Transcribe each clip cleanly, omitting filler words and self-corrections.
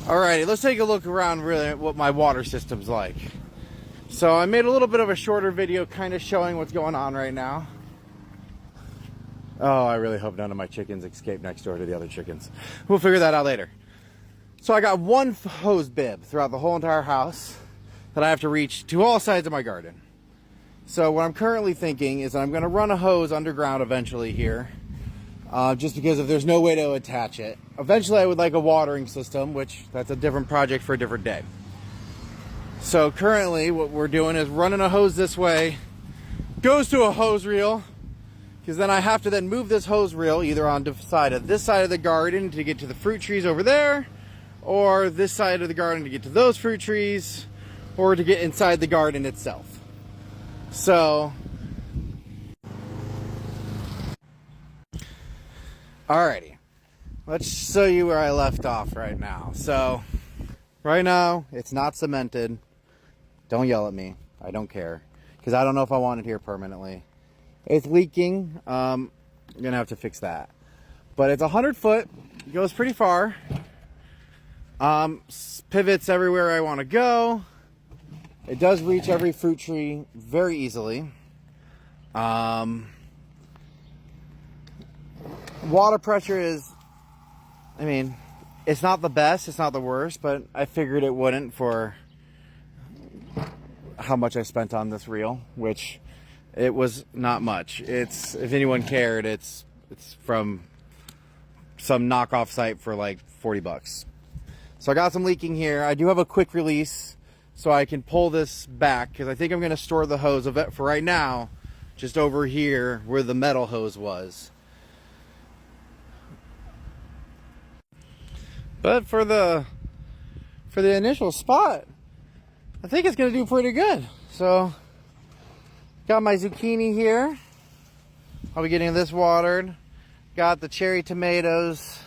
Alrighty, let's take a look around really at what my water system's like. So I made a little bit of a shorter video kind of showing what's going on right now. Oh, I really hope none of my chickens escape next door to the other chickens. We'll figure that out later. So I got one hose bib throughout the whole entire house that I have to reach to all sides of my garden. So what I'm currently thinking is that I'm going to run a hose underground eventually here. Just because if there's no way to attach it. Eventually I would like a watering system, which that's a different project for a different day. So currently what we're doing is running a hose this way, goes to a hose reel, because then I have to then move this hose reel either on the side of this side of the garden to get to the fruit trees over there, or this side of the garden to get to those fruit trees, or to get inside the garden itself. So alrighty, let's show you where I left off right now. So, right now, it's not cemented. Don't yell at me. I don't care. Because I don't know if I want it here permanently. It's leaking. I'm going to have to fix that. But it's 100 foot. It goes pretty far. Pivots everywhere I want to go. It does reach every fruit tree very easily. Water pressure is, I mean, it's not the best, it's not the worst, but I figured it wouldn't for how much I spent on this reel, which it was not much. It's, if anyone cared, it's from some knockoff site for like 40 bucks. So I got some leaking here. I do have a quick release, so I can pull this back, because I think I'm going to store the hose of it for right now, just over here where the metal hose was. But for the initial spot, I think it's going to do pretty good. So, got my zucchini here. I'll be getting this watered. Got the cherry tomatoes.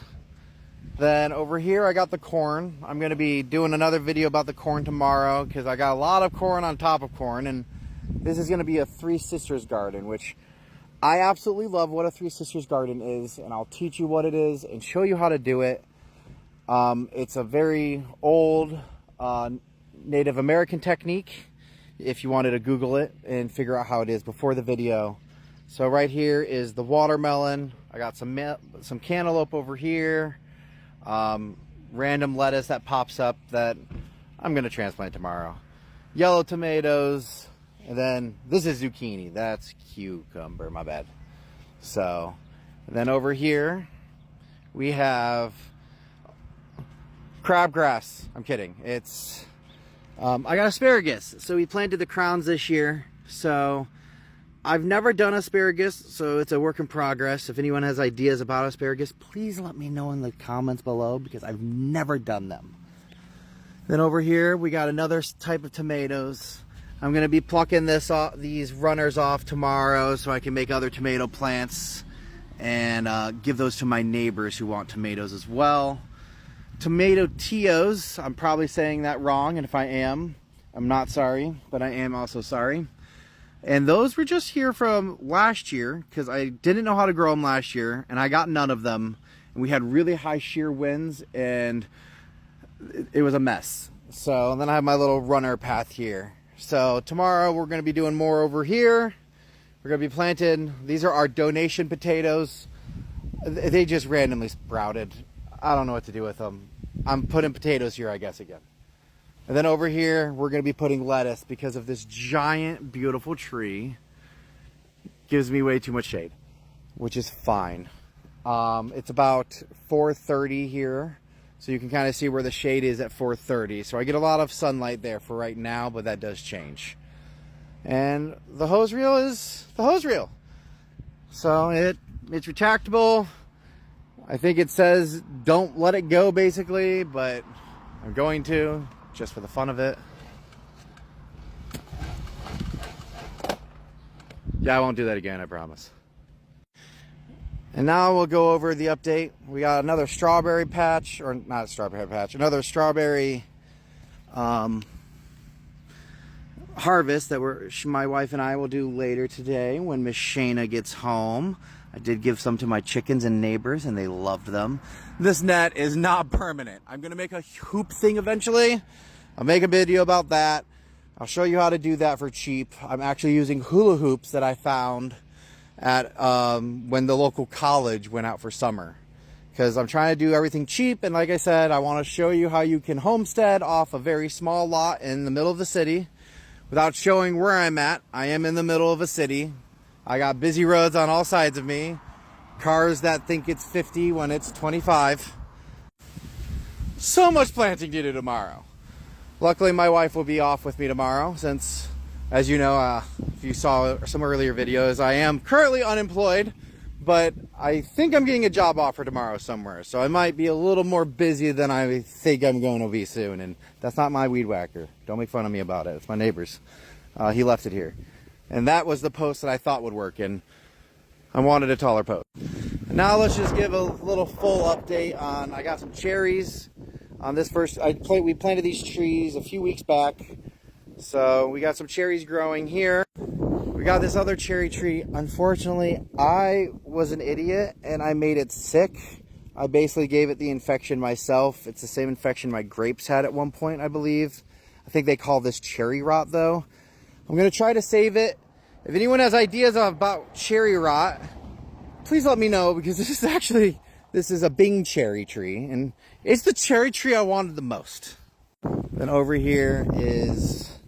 Then over here I got the corn. I'm going to be doing another video about the corn tomorrow, because I got a lot of corn on top of corn. And this is going to be a Three Sisters garden, which I absolutely love what a Three Sisters garden is. And I'll teach you what it is and show you how to do it. It's a very old Native American technique, if you wanted to Google it and figure out how it is before the video. So right here is the watermelon. I got some cantaloupe over here, random lettuce that pops up that I'm going to transplant tomorrow, yellow tomatoes, and then this is zucchini. That's cucumber, my bad. So, and then over here we have crabgrass. I'm kidding. It's I got asparagus. So we planted the crowns this year. So I've never done asparagus, so it's a work in progress. If anyone has ideas about asparagus, please let me know in the comments below, because I've never done them. Then over here we got another type of tomatoes. I'm going to be plucking these runners off tomorrow so I can make other tomato plants and give those to my neighbors who want tomatoes as well. Tomato tios, I'm probably saying that wrong, and if I am, I'm not sorry, but I am also sorry. And those were just here from last year, because I didn't know how to grow them last year, and I got none of them. And we had really high shear winds, and it was a mess. So then I have my little runner path here. So tomorrow we're going to be doing more over here. We're going to be planting, these are our donation potatoes. They just randomly sprouted. I don't know what to do with them. I'm putting potatoes here, I guess, again. And then over here, we're going to be putting lettuce, because of this giant, beautiful tree. Gives me way too much shade, which is fine. It's about 4:30 here, so you can kind of see where the shade is at 4:30. So I get a lot of sunlight there for right now, but that does change. And the hose reel is the hose reel. So it's retractable. I think it says don't let it go, basically, but I'm going to, just for the fun of it. Yeah, I won't do that again, I promise. And now we'll go over the update. We got another strawberry patch, or not a strawberry patch, another strawberry harvest that my wife and I will do later today when Miss Shayna gets home. I did give some to my chickens and neighbors, and they loved them. This net is not permanent. I'm going to make a hoop thing eventually. I'll make a video about that. I'll show you how to do that for cheap. I'm actually using hula hoops that I found at when the local college went out for summer. Because I'm trying to do everything cheap, and like I said, I want to show you how you can homestead off a very small lot in the middle of the city without showing where I'm at. I am in the middle of a city. I got busy roads on all sides of me, cars that think it's 50 when it's 25. So much planting to do tomorrow. Luckily, my wife will be off with me tomorrow since, as you know, if you saw some earlier videos, I am currently unemployed, but I think I'm getting a job offer tomorrow somewhere. So I might be a little more busy than I think I'm going to be soon. And that's not my weed whacker. Don't make fun of me about it. It's my neighbor's. He left it here. And that was the post that I thought would work, and I wanted a taller post. Now let's just give a little full update on, I got some cherries on this first, we planted these trees a few weeks back. So we got some cherries growing here. We got this other cherry tree. Unfortunately, I was an idiot and I made it sick. I basically gave it the infection myself. It's the same infection my grapes had at one point, I believe. I think they call this cherry rot though. I'm going to try to save it. If anyone has ideas about cherry rot, please let me know, because this is a Bing cherry tree, and it's the cherry tree I wanted the most. Then over here is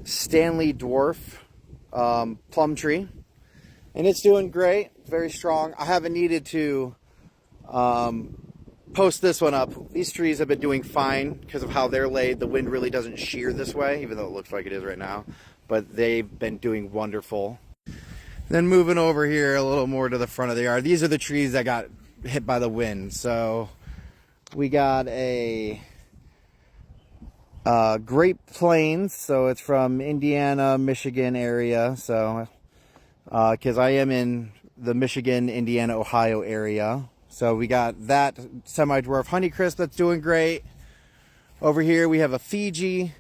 Stanley dwarf plum tree, and it's doing great, very strong. I haven't needed to post this one up. These trees have been doing fine because of how they're laid. The wind really doesn't shear this way, even though it looks like it is right now, but they've been doing wonderful. Then moving over here a little more to the front of the yard, these are the trees that got hit by the wind. So we got a Great Plains, so it's from Indiana, Michigan area. So because I am in the Michigan, Indiana, Ohio area. So we got that semi-dwarf Honeycrisp that's doing great. Over here we have a Fiji.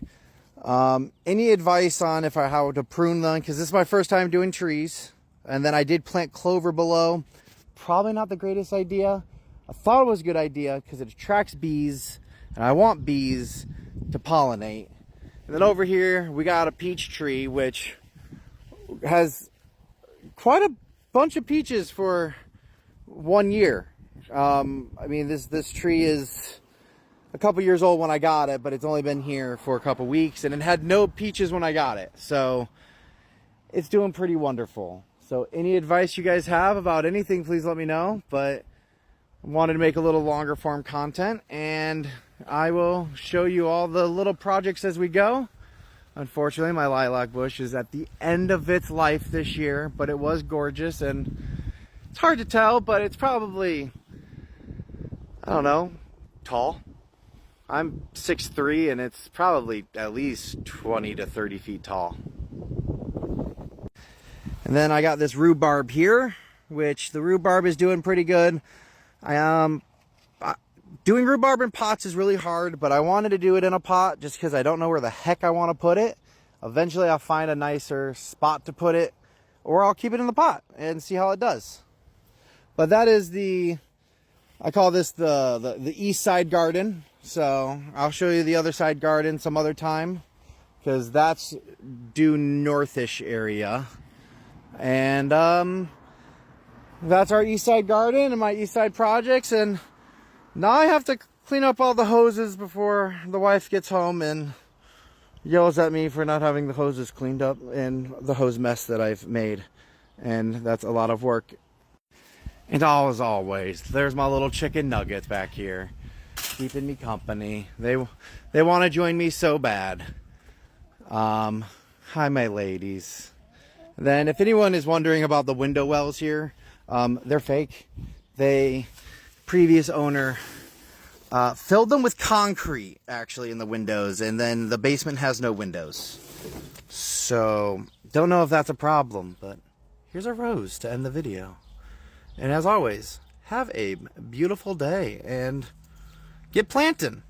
Any advice on how to prune them? Because this is my first time doing trees. And then I did plant clover below. Probably not the greatest idea. I thought it was a good idea because it attracts bees. And I want bees to pollinate. And then over here we got a peach tree, which has quite a bunch of peaches for 1 year. I mean, this tree is a couple years old when I got it, but it's only been here for a couple weeks, and it had no peaches when I got it. So it's doing pretty wonderful. So any advice you guys have about anything, please let me know. But I wanted to make a little longer form content, and I will show you all the little projects as we go. Unfortunately, my lilac bush is at the end of its life this year, but it was gorgeous, and it's hard to tell, but it's probably, I don't know, tall. I'm 6'3", and it's probably at least 20 to 30 feet tall. And then I got this rhubarb here, which the rhubarb is doing pretty good. Doing rhubarb in pots is really hard, but I wanted to do it in a pot just because I don't know where the heck I want to put it. Eventually I'll find a nicer spot to put it, or I'll keep it in the pot and see how it does. But that is I call this the east side garden. So I'll show you the other side garden some other time, because that's due northish area. And that's our east side garden and my east side projects. And now I have to clean up all the hoses before the wife gets home and yells at me for not having the hoses cleaned up and the hose mess that I've made. And that's a lot of work. And as always, there's my little chicken nuggets back here, keeping me company. They want to join me so bad. Hi, my ladies. Then if anyone is wondering about the window wells here, they're fake. Previous owner filled them with concrete, actually, in the windows, and then the basement has no windows. So don't know if that's a problem, but here's a rose to end the video. And as always, have a beautiful day and get planting.